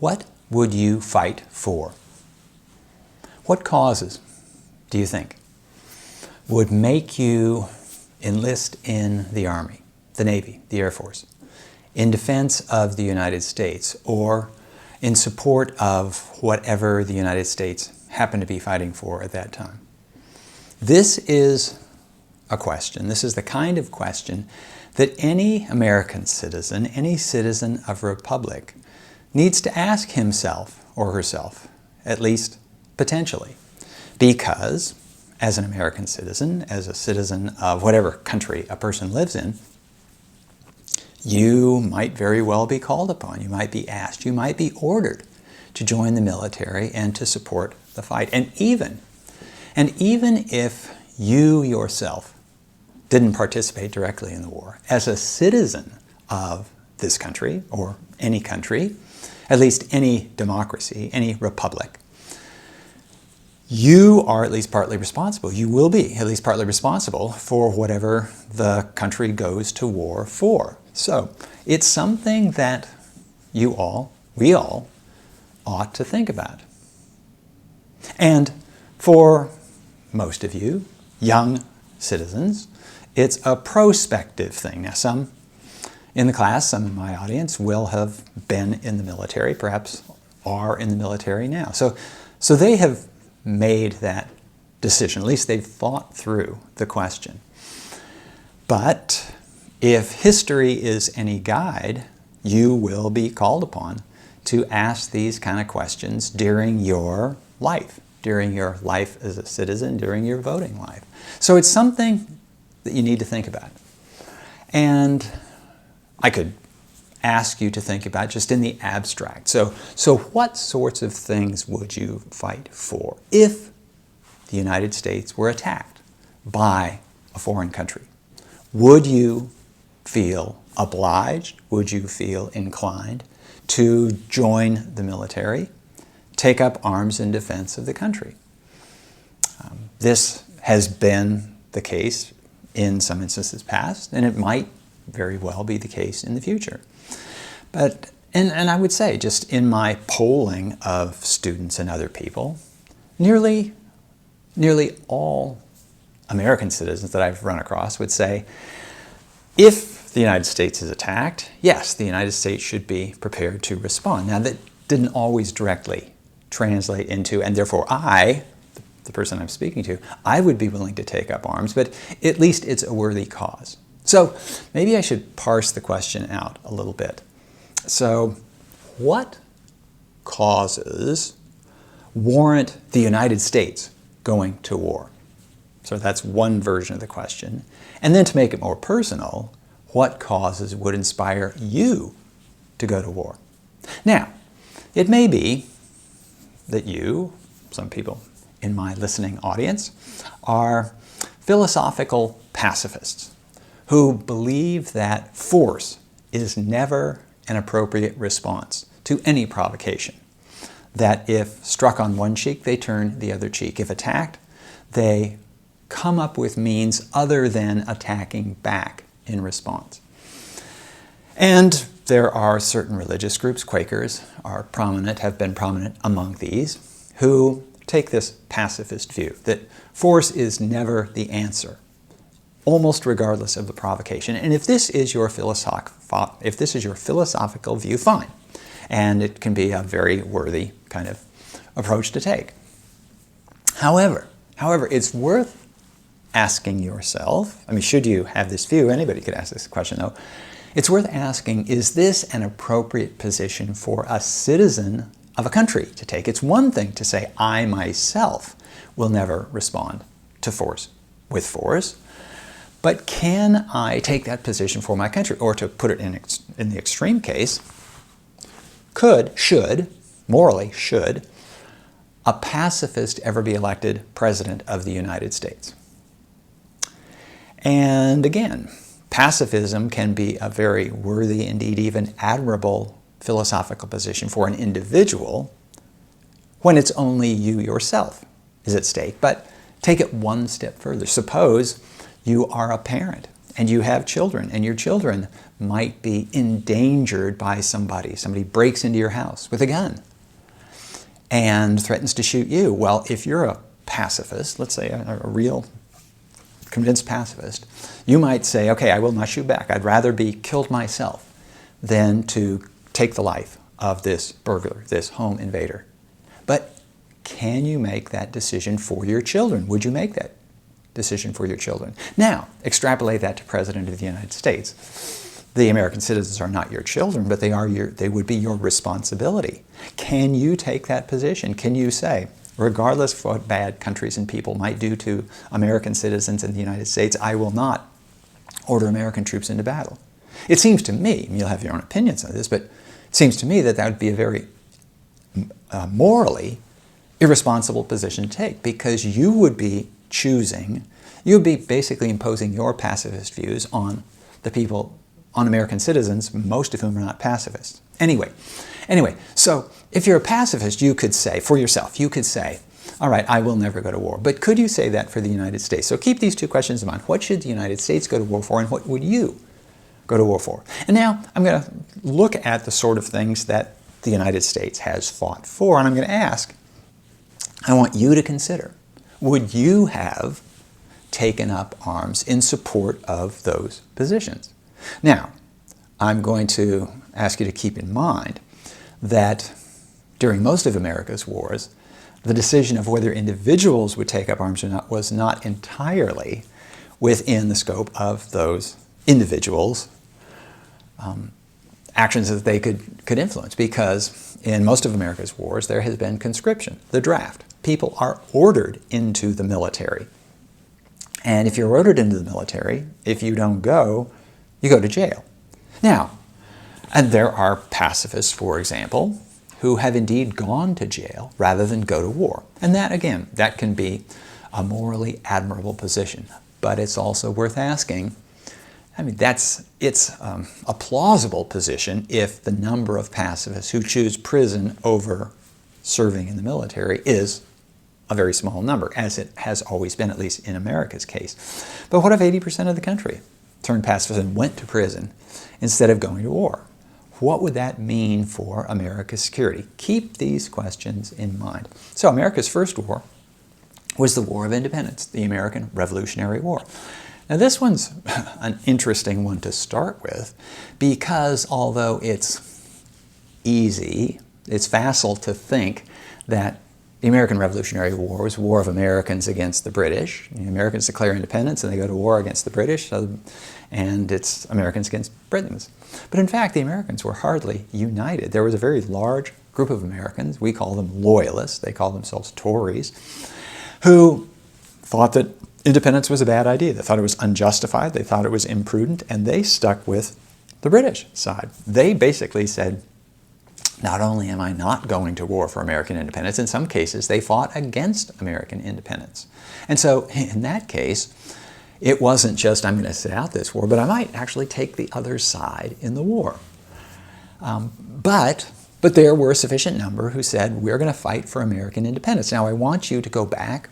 What would you fight for? What causes, do you think, would make you enlist in the Army, the Navy, the Air Force, in defense of the United States, or in support of whatever the United States happened to be fighting for at that time? This is a question, this is the kind of question that any American citizen, any citizen of a republic, needs to ask himself or herself, at least potentially. Because as an American citizen, as a citizen of whatever country a person lives in, you might very well be called upon, you might be asked, you might be ordered to join the military and to support the fight. And even if you yourself didn't participate directly in the war, as a citizen of this country, or any country, at least any democracy, any republic, you are at least partly responsible. You will be at least partly responsible for whatever the country goes to war for. So it's something that we all ought to think about. And for most of you, young citizens, it's a prospective thing. Now, some in the class, some in my audience will have been in the military, perhaps are in the military now. So they have made that decision. At least they've thought through the question. But if history is any guide, you will be called upon to ask these kind of questions during your life as a citizen, during your voting life. So it's something that you need to think about. And I could ask you to think about just in the abstract. So what sorts of things would you fight for if the United States were attacked by a foreign country? Would you feel obliged? Would you feel inclined to join the military, take up arms in defense of the country? This has been the case in some instances past, and it might very well be the case in the future. But, and I would say, just in my polling of students and other people, nearly all American citizens that I've run across would say, if the United States is attacked, yes, the United States should be prepared to respond. Now, that didn't always directly translate into, and therefore the person I'm speaking to, I would be willing to take up arms, but at least it's a worthy cause. So maybe I should parse the question out a little bit. So what causes warrant the United States going to war? So that's one version of the question. And then to make it more personal, what causes would inspire you to go to war? Now, it may be that you, some people in my listening audience, are philosophical pacifists who believe that force is never an appropriate response to any provocation. That if struck on one cheek, they turn the other cheek. If attacked, they come up with means other than attacking back in response. And there are certain religious groups, Quakers have been prominent among these, who take this pacifist view, that force is never the answer, almost regardless of the provocation. And if this is your philosophical view, fine. And it can be a very worthy kind of approach to take. However, it's worth asking yourself, I mean, should you have this view, anybody could ask this question though, it's worth asking, is this an appropriate position for a citizen of a country to take? It's one thing to say, I myself will never respond to force with force, but can I take that position for my country? Or to put it in the extreme case, morally should, a pacifist ever be elected President of the United States? And again, pacifism can be a very worthy, indeed even admirable philosophical position for an individual when it's only you yourself is at stake. But take it one step further. Suppose you are a parent and you have children, and your children might be endangered by somebody. Somebody breaks into your house with a gun and threatens to shoot you. Well, if you're a pacifist, let's say a real convinced pacifist, you might say, okay, I will not shoot back. I'd rather be killed myself than to take the life of this burglar, this home invader. But can you make that decision for your children? Would you make that decision for your children? Now, extrapolate that to President of the United States. The American citizens are not your children, but they would be your responsibility. Can you take that position? Can you say, regardless of what bad countries and people might do to American citizens in the United States, I will not order American troops into battle? It seems to me, and you'll have your own opinions on this, but it seems to me that that would be a very morally irresponsible position to take, because you would be basically imposing your pacifist views on the people, on American citizens, most of whom are not pacifists. Anyway, so if you're a pacifist, you could say, for yourself, you could say, all right, I will never go to war. But could you say that for the United States? So keep these two questions in mind. What should the United States go to war for, and what would you go to war for? And now I'm going to look at the sort of things that the United States has fought for, and I'm going to ask, I want you to consider, would you have taken up arms in support of those positions? Now, I'm going to ask you to keep in mind that during most of America's wars, the decision of whether individuals would take up arms or not was not entirely within the scope of those individuals' actions that they could influence, because in most of America's wars there has been conscription, the draft. People are ordered into the military. And if you're ordered into the military, if you don't go, you go to jail. Now, and there are pacifists, for example, who have indeed gone to jail rather than go to war. And that, again, that can be a morally admirable position. But it's also worth asking, I mean, it's a plausible position if the number of pacifists who choose prison over serving in the military is a very small number, as it has always been, at least in America's case. But what if 80% of the country turned pacifist and went to prison instead of going to war? What would that mean for America's security? Keep these questions in mind. So America's first war was the War of Independence, the American Revolutionary War. Now this one's an interesting one to start with, because although it's easy, it's facile to think that the American Revolutionary War was a war of Americans against the British. The Americans declare independence and they go to war against the British, and it's Americans against Britons. But in fact, the Americans were hardly united. There was a very large group of Americans, we call them loyalists, they call themselves Tories, who thought that independence was a bad idea. They thought it was unjustified, they thought it was imprudent, and they stuck with the British side. They basically said, not only am I not going to war for American independence, in some cases they fought against American independence. And so in that case, it wasn't just, I'm going to sit out this war, but I might actually take the other side in the war. But there were a sufficient number who said, we're going to fight for American independence. Now I want you to go back,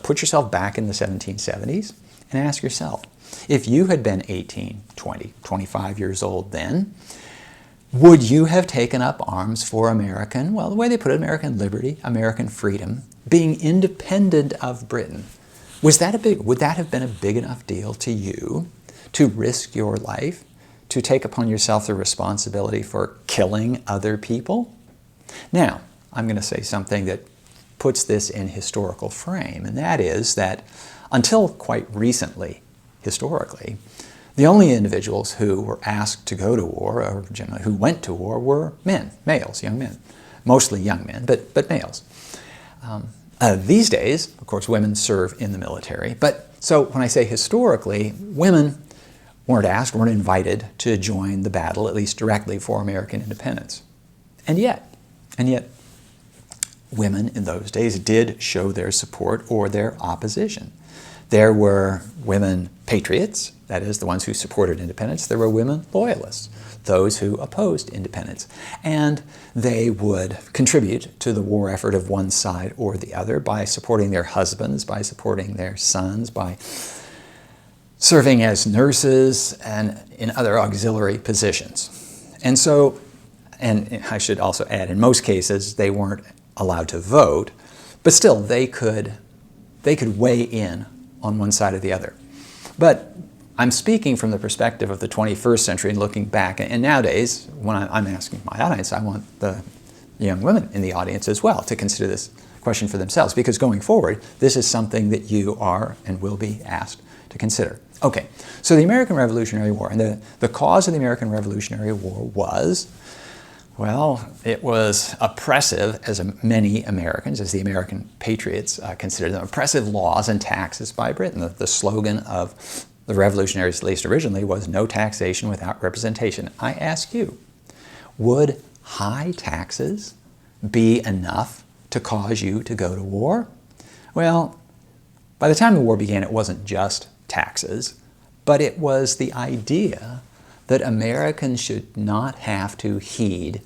put yourself back in the 1770s and ask yourself, if you had been 18, 20, 25 years old then, would you have taken up arms for American, well, the way they put it, American liberty, American freedom, being independent of Britain? Would that have been a big enough deal to you to risk your life, to take upon yourself the responsibility for killing other people? Now, I'm going to say something that puts this in historical frame, and that is that until quite recently, historically, the only individuals who were asked to go to war, or generally who went to war, were men, males, young men. Mostly young men, but males. These days, of course, women serve in the military. But so when I say historically, women weren't asked, weren't invited to join the battle, at least directly, for American independence. And yet, women in those days did show their support or their opposition. There were women patriots, that is, the ones who supported independence. There were women loyalists, those who opposed independence. And they would contribute to the war effort of one side or the other by supporting their husbands, by supporting their sons, by serving as nurses and in other auxiliary positions. And so, and I should also add, in most cases, they weren't allowed to vote, but still they could weigh in on one side or the other. But I'm speaking from the perspective of the 21st century and looking back. And nowadays, when I'm asking my audience, I want the young women in the audience as well to consider this question for themselves, because going forward, this is something that you are and will be asked to consider. Okay, so the American Revolutionary War, and the cause of the American Revolutionary War was, well, it was oppressive, as many Americans, as the American patriots considered them, oppressive laws and taxes by Britain. The slogan of the revolutionaries, at least originally, was no taxation without representation. I ask you, would high taxes be enough to cause you to go to war? Well, by the time the war began, it wasn't just taxes, but it was the idea that Americans should not have to heed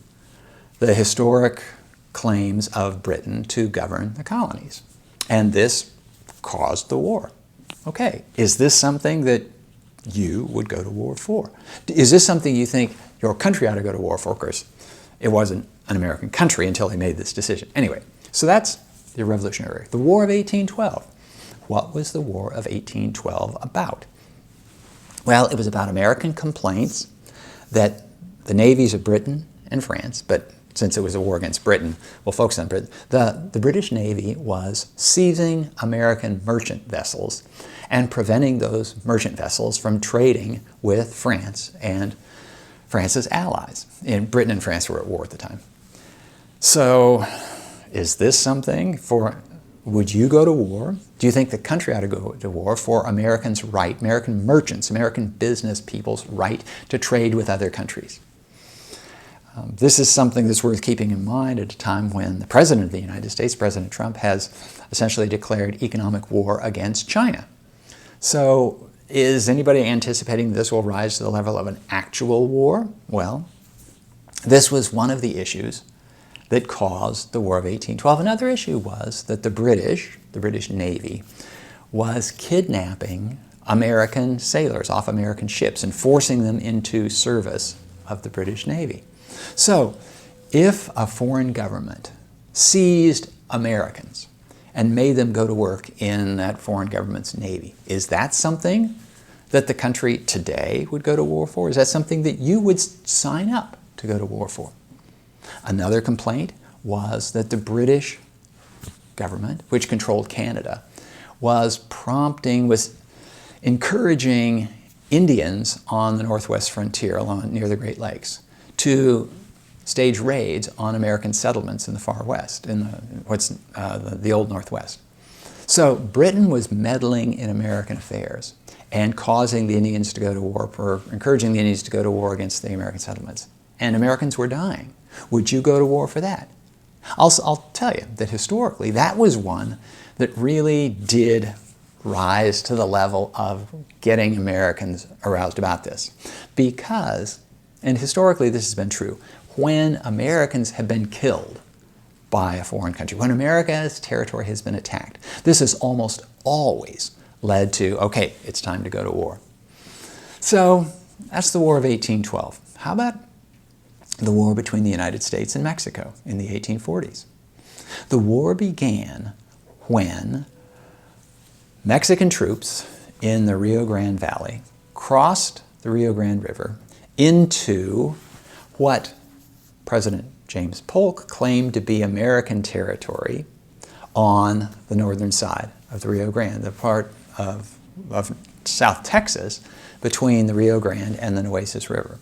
the historic claims of Britain to govern the colonies. And this caused the war. Okay, is this something that you would go to war for? Is this something you think your country ought to go to war for? Of course, it wasn't an American country until they made this decision. Anyway, so that's the Revolutionary War. The War of 1812. What was the War of 1812 about? Well, it was about American complaints that the navies of Britain and France, but since it was a war against Britain, we'll focus on Britain. The British Navy was seizing American merchant vessels and preventing those merchant vessels from trading with France and France's allies. And Britain and France were at war at the time. So is this something for, would you go to war? Do you think the country ought to go to war for Americans' right, American merchants, American business people's right to trade with other countries? This is something that's worth keeping in mind at a time when the President of the United States, President Trump, has essentially declared economic war against China. So is anybody anticipating this will rise to the level of an actual war? Well, this was one of the issues that caused the War of 1812. Another issue was that the British Navy, was kidnapping American sailors off American ships and forcing them into service of the British Navy. So, if a foreign government seized Americans and made them go to work in that foreign government's navy, is that something that the country today would go to war for? Is that something that you would sign up to go to war for? Another complaint was that the British government, which controlled Canada, was encouraging Indians on the northwest frontier near the Great Lakes to stage raids on American settlements in the far west, in the old Northwest. So Britain was meddling in American affairs and causing the Indians to go to war, or encouraging the Indians to go to war against the American settlements. And Americans were dying. Would you go to war for that? I'll tell you that historically that was one that really did rise to the level of getting Americans aroused about this. Because, and historically this has been true, when Americans have been killed by a foreign country, when America's territory has been attacked, this has almost always led to, okay, it's time to go to war. So that's the War of 1812. How about the war between the United States and Mexico in the 1840s? The war began when Mexican troops in the Rio Grande Valley crossed the Rio Grande River into what President James Polk claimed to be American territory on the northern side of the Rio Grande, the part of South Texas between the Rio Grande and the Nueces River.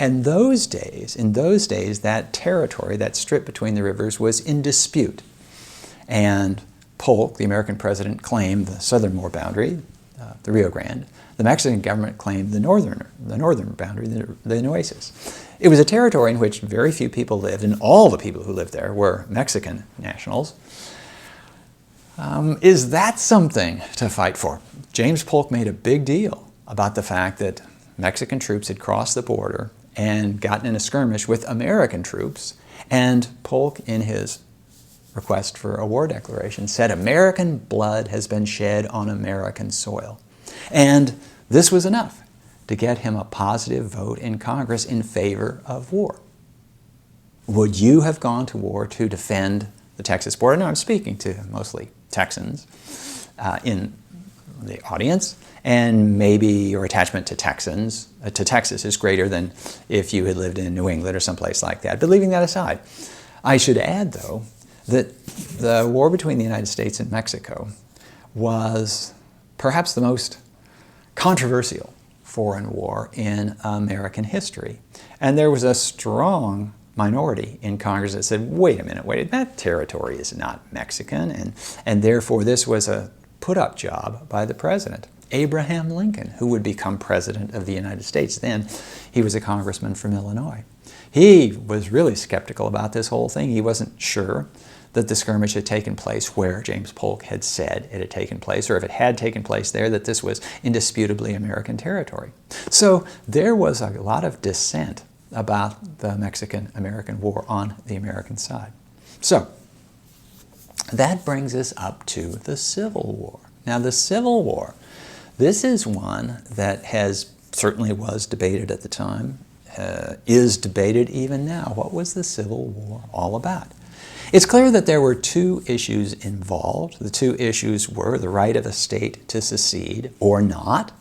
And in those days, that territory, that strip between the rivers, was in dispute. And Polk, the American president, claimed the southernmost boundary, the Rio Grande. The Mexican government claimed the northern boundary, the Nueces. It was a territory in which very few people lived, and all the people who lived there were Mexican nationals. Is that something to fight for? James Polk made a big deal about the fact that Mexican troops had crossed the border and gotten in a skirmish with American troops, and Polk, in his request for a war declaration, said American blood has been shed on American soil. And This was enough to get him a positive vote in Congress in favor of war. Would you have gone to war to defend the Texas border? Now, I'm speaking to mostly Texans in the audience, and maybe your attachment to Texas is greater than if you had lived in New England or someplace like that. But leaving that aside, I should add, though, that the war between the United States and Mexico was perhaps the most controversial foreign war in American history. And there was a strong minority in Congress that said, wait a minute, that territory is not Mexican, and therefore this was a put-up job by the president. Abraham Lincoln, who would become president of the United States then, he was a congressman from Illinois. He was really skeptical about this whole thing. He wasn't sure that the skirmish had taken place where James Polk had said it had taken place, or if it had taken place there, that this was indisputably American territory. So there was a lot of dissent about the Mexican-American War on the American side. So that brings us up to the Civil War. Now, the Civil War, this is one that certainly was debated at the time, is debated even now. What was the Civil War all about? It's clear that there were two issues involved. The two issues were the right of a state to secede or not,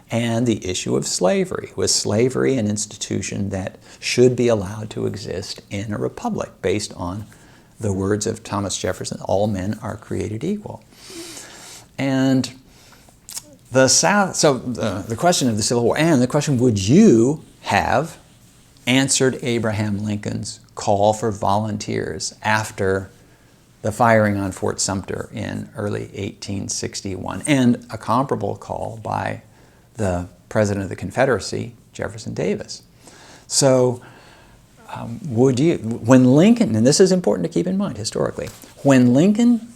and the issue of slavery. Was slavery an institution that should be allowed to exist in a republic based on the words of Thomas Jefferson, all men are created equal? And the question of the Civil War, and the question, would you have answered Abraham Lincoln's call for volunteers after the firing on Fort Sumter in early 1861, and a comparable call by the President of the Confederacy, Jefferson Davis? So would you, when Lincoln, and this is important to keep in mind historically, when Lincoln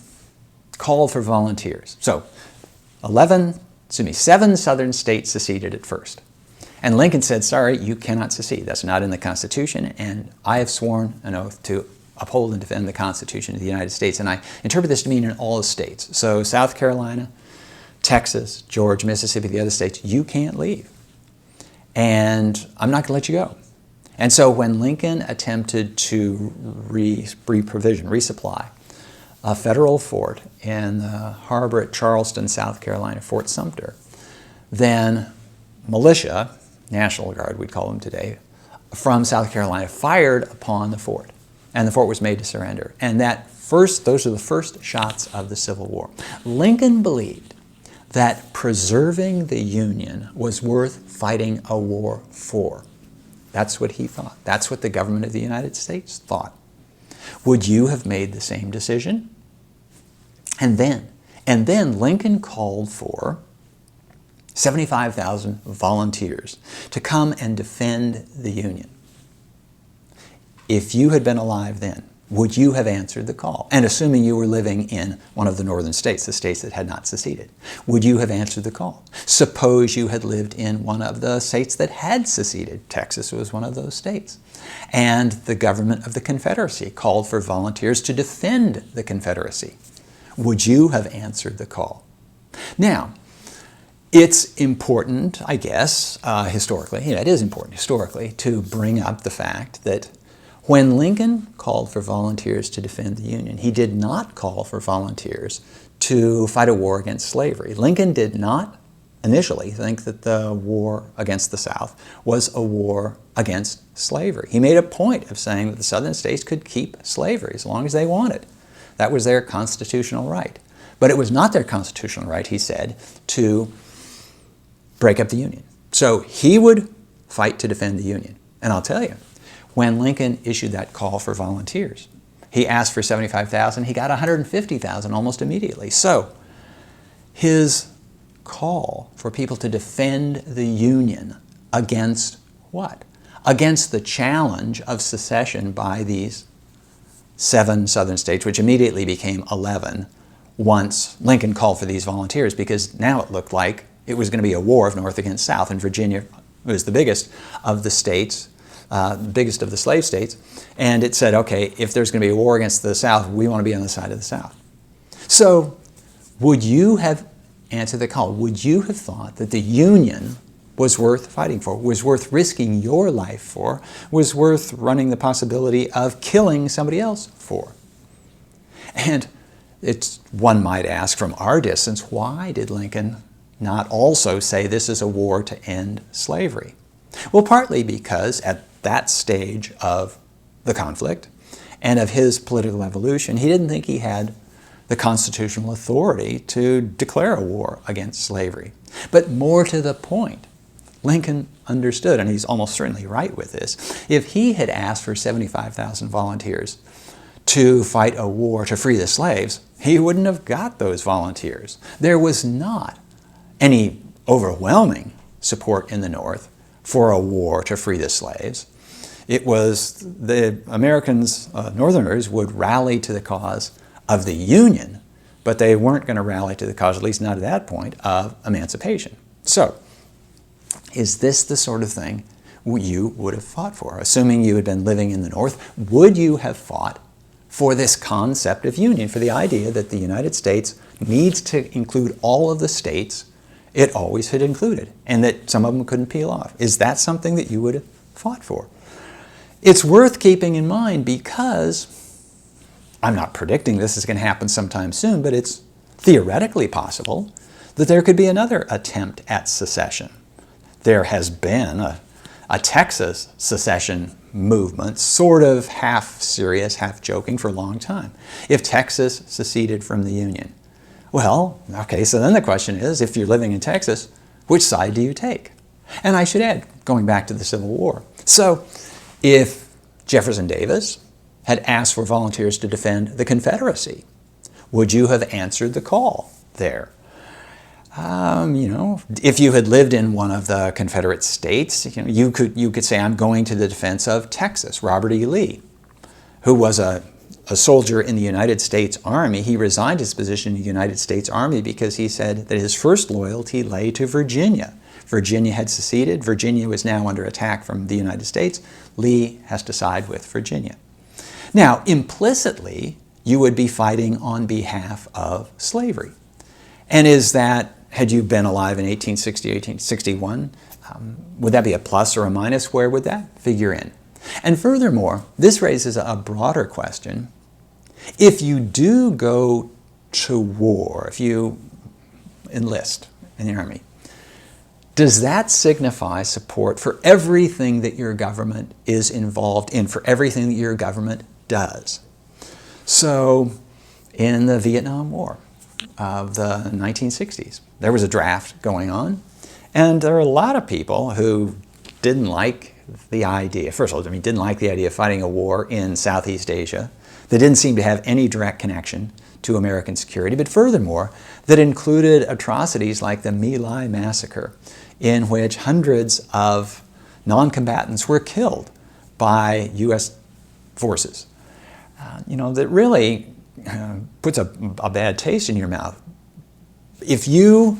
called for volunteers, so 7 southern states seceded at first. And Lincoln said, sorry, you cannot secede. That's not in the Constitution, and I have sworn an oath to uphold and defend the Constitution of the United States. And I interpret this to mean in all the states. So South Carolina, Texas, Georgia, Mississippi, the other states, you can't leave. And I'm not going to let you go. And so when Lincoln attempted to resupply a federal fort in the harbor at Charleston, South Carolina, Fort Sumter, then militia, National Guard we'd call them today, from South Carolina fired upon the fort, and the fort was made to surrender. And those are the first shots of the Civil War. Lincoln believed that preserving the Union was worth fighting a war for. That's what he thought. That's what the government of the United States thought. Would you have made the same decision? And then Lincoln called for 75,000 volunteers to come and defend the Union. If you had been alive then, would you have answered the call? And assuming you were living in one of the northern states, the states that had not seceded, would you have answered the call? Suppose you had lived in one of the states that had seceded. Texas was one of those states. And the government of the Confederacy called for volunteers to defend the Confederacy. Would you have answered the call? Now, it's important, I guess, historically, it is important historically to bring up the fact that when Lincoln called for volunteers to defend the Union, he did not call for volunteers to fight a war against slavery. Lincoln did not initially think that the war against the South was a war against slavery. He made a point of saying that the southern states could keep slavery as long as they wanted. That was their constitutional right. But it was not their constitutional right, he said, to break up the Union. So he would fight to defend the Union. And I'll tell you, when Lincoln issued that call for volunteers, he asked for 75,000, he got 150,000 almost immediately. So his call for people to defend the Union against what? Against the challenge of secession by these 7 southern states, which immediately became 11 once Lincoln called for these volunteers, because now it looked like it was going to be a war of North against South, and Virginia was the biggest of the states, biggest of the slave states, and it said, okay, if there's going to be a war against the South, we want to be on the side of the South. So would you have answer the call? Would you have thought that the Union was worth fighting for, was worth risking your life for, was worth running the possibility of killing somebody else for? And one might ask from our distance, why did Lincoln not also say this is a war to end slavery? Well, partly because at that stage of the conflict and of his political evolution, he didn't think he had the constitutional authority to declare a war against slavery. But more to the point, Lincoln understood, and he's almost certainly right with this, if he had asked for 75,000 volunteers to fight a war to free the slaves, he wouldn't have got those volunteers. There was not any overwhelming support in the North for a war to free the slaves. It was the Americans, Northerners, would rally to the cause of the Union, but they weren't going to rally to the cause, at least not at that point, of emancipation. So, is this the sort of thing you would have fought for? Assuming you had been living in the North, would you have fought for this concept of union, for the idea that the United States needs to include all of the states it always had included, and that some of them couldn't peel off? Is that something that you would have fought for? It's worth keeping in mind because I'm not predicting this is going to happen sometime soon, but it's theoretically possible that there could be another attempt at secession. There has been a Texas secession movement, sort of half serious, half joking, for a long time. If Texas seceded from the Union, well, okay, so then the question is, if you're living in Texas, which side do you take? And I should add, going back to the Civil War. So if Jefferson Davis had asked for volunteers to defend the Confederacy, would you have answered the call there? If you had lived in one of the Confederate states, you could say, I'm going to the defense of Texas. Robert E. Lee, who was a soldier in the United States Army, he resigned his position in the United States Army because he said that his first loyalty lay to Virginia. Virginia had seceded. Virginia was now under attack from the United States. Lee has to side with Virginia. Now, implicitly, you would be fighting on behalf of slavery. And is that, had you been alive in 1860, 1861, would that be a plus or a minus? Where would that figure in? And furthermore, this raises a broader question. If you do go to war, if you enlist in the Army, does that signify support for everything that your government is involved in, for everything that your government does? So, in the Vietnam War of the 1960s, there was a draft going on, and there were a lot of people who didn't like the idea. First of all, didn't like the idea of fighting a war in Southeast Asia that didn't seem to have any direct connection to American security, but furthermore, that included atrocities like the My Lai massacre, in which hundreds of non-combatants were killed by U.S. forces. That really puts a bad taste in your mouth. If you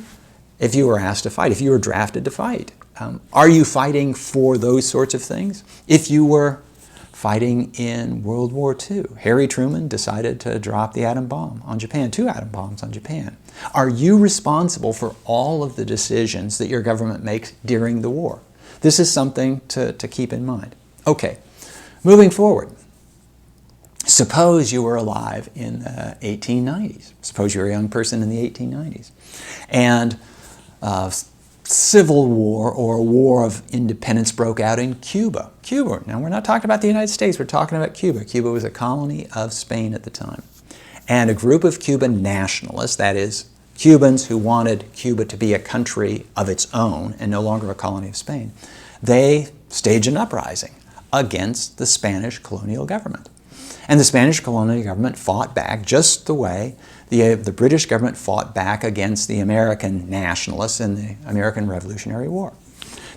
were asked to fight, if you were drafted to fight, are you fighting for those sorts of things? If you were fighting in World War II, Harry Truman decided to drop the atom bomb on Japan, 2 atom bombs on Japan. Are you responsible for all of the decisions that your government makes during the war? This is something to keep in mind. Okay, moving forward. Suppose you were alive in the 1890s. Suppose you were a young person in the 1890s. And civil war or a war of independence broke out in Cuba. Cuba, now we're not talking about the United States, we're talking about Cuba. Cuba was a colony of Spain at the time. And a group of Cuban nationalists, that is, Cubans who wanted Cuba to be a country of its own and no longer a colony of Spain, they staged an uprising against the Spanish colonial government. And the Spanish colonial government fought back just the way the British government fought back against the American nationalists in the American Revolutionary War.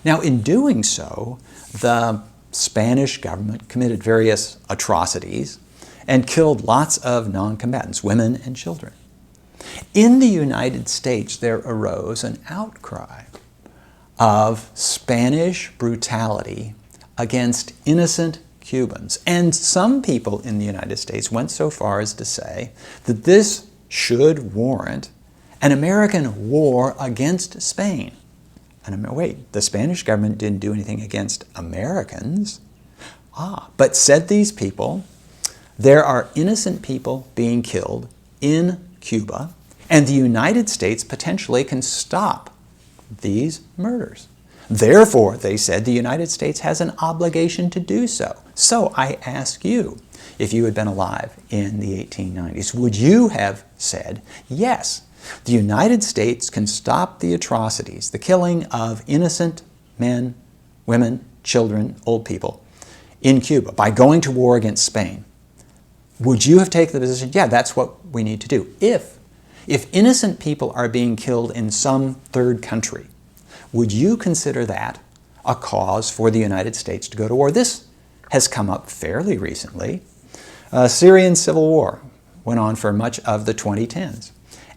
Now, in doing so, the Spanish government committed various atrocities and killed lots of non-combatants, women and children. In the United States, there arose an outcry of Spanish brutality against innocent Cubans. And some people in the United States went so far as to say that this should warrant an American war against Spain. And wait, the Spanish government didn't do anything against Americans. But said these people, there are innocent people being killed in Cuba, and the United States potentially can stop these murders. Therefore, they said, the United States has an obligation to do so. So I ask you, if you had been alive in the 1890s, would you have said, yes, the United States can stop the atrocities, the killing of innocent men, women, children, old people in Cuba by going to war against Spain? Would you have taken the position, yeah, that's what we need to do? If innocent people are being killed in some third country, would you consider that a cause for the United States to go to war? This has come up fairly recently. Syrian civil war went on for much of the 2010s.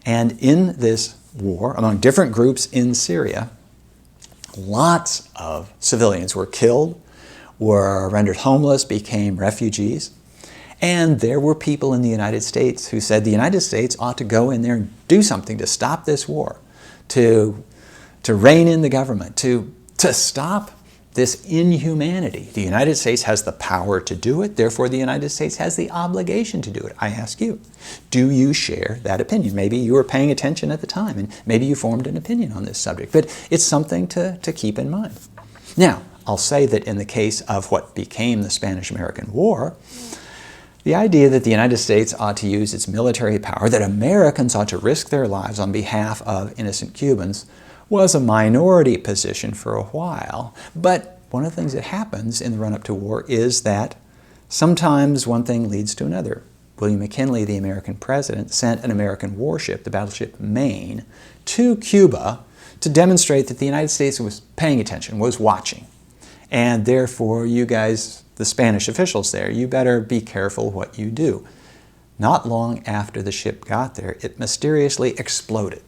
And in this war, among different groups in Syria, lots of civilians were killed, were rendered homeless, became refugees. And there were people in the United States who said the United States ought to go in there and do something to stop this war, to rein in the government, to stop this inhumanity. The United States has the power to do it, therefore the United States has the obligation to do it. I ask you, do you share that opinion? Maybe you were paying attention at the time and maybe you formed an opinion on this subject, but it's something to keep in mind. Now, I'll say that in the case of what became the Spanish-American War, the idea that the United States ought to use its military power, that Americans ought to risk their lives on behalf of innocent Cubans, was a minority position for a while. But one of the things that happens in the run-up to war is that sometimes one thing leads to another. William McKinley, the American president, sent an American warship, the battleship Maine, to Cuba to demonstrate that the United States was paying attention, was watching. And therefore, you guys, the Spanish officials there, you better be careful what you do. Not long after the ship got there, it mysteriously exploded.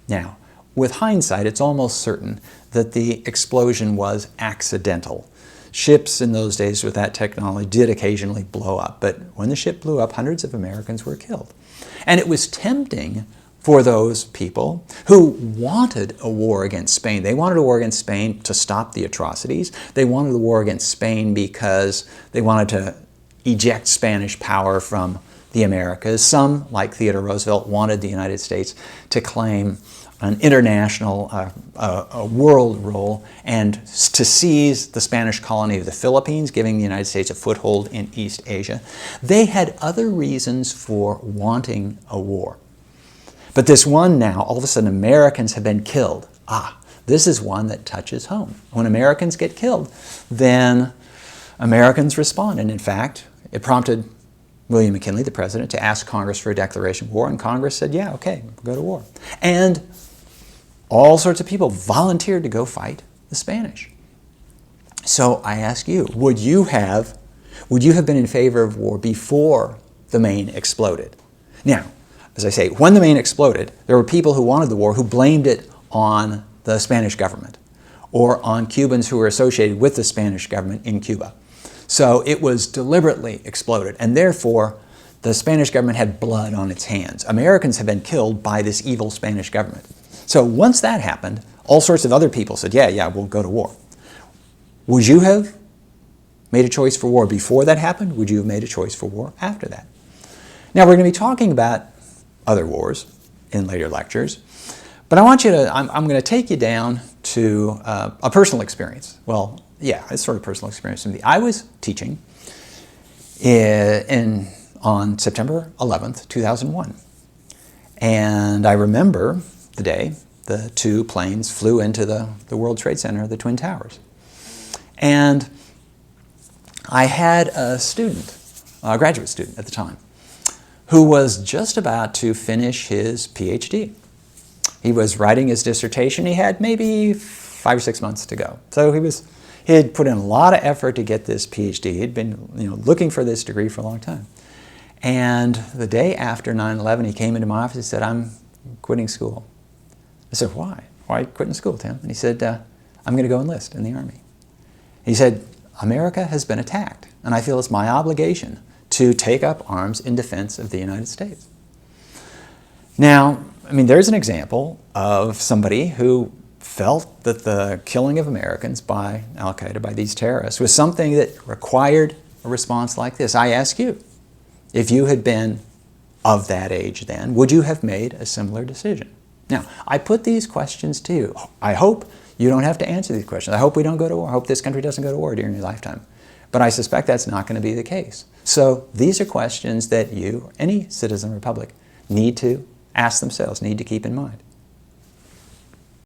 Now, with hindsight, it's almost certain that the explosion was accidental. Ships in those days with that technology did occasionally blow up, but when the ship blew up, hundreds of Americans were killed. And it was tempting for those people who wanted a war against Spain. They wanted a war against Spain to stop the atrocities. They wanted a war against Spain because they wanted to eject Spanish power from the Americas. Some, like Theodore Roosevelt, wanted the United States to claim an international, a world role, and to seize the Spanish colony of the Philippines, giving the United States a foothold in East Asia. They had other reasons for wanting a war. But this one now, all of a sudden Americans have been killed. This is one that touches home. When Americans get killed, then Americans respond. And in fact, it prompted William McKinley, the president, to ask Congress for a declaration of war, and Congress said, yeah, okay, go to war. And all sorts of people volunteered to go fight the Spanish. So I ask you, would you have been in favor of war before the Maine exploded? Now, as I say, when the Maine exploded, there were people who wanted the war who blamed it on the Spanish government or on Cubans who were associated with the Spanish government in Cuba. So it was deliberately exploded, and therefore the Spanish government had blood on its hands. Americans had been killed by this evil Spanish government. So once that happened, all sorts of other people said, yeah, we'll go to war. Would you have made a choice for war before that happened? Would you have made a choice for war after that? Now, we're going to be talking about other wars in later lectures, but I'm going to take you down to a personal experience. Well, yeah, it's sort of personal experience for me. I was teaching on September 11th, 2001, and I remember the day the two planes flew into the World Trade Center, the Twin Towers. And I had a student, a graduate student at the time, who was just about to finish his PhD. He was writing his dissertation. He had maybe 5 or 6 months to go. So he had put in a lot of effort to get this PhD. He'd been looking for this degree for a long time. And the day after 9/11, he came into my office and said, I'm quitting school. I said, why? Why are you quitting school, Tim? And he said, I'm going to go enlist in the Army. He said, America has been attacked, and I feel it's my obligation to take up arms in defense of the United States. Now, I mean, there's an example of somebody who felt that the killing of Americans by Al-Qaeda, by these terrorists, was something that required a response like this. I ask you, if you had been of that age then, would you have made a similar decision? Now, I put these questions to you. I hope you don't have to answer these questions. I hope we don't go to war. I hope this country doesn't go to war during your lifetime. But I suspect that's not going to be the case. So these are questions that you, any citizen of the republic, need to ask themselves, need to keep in mind.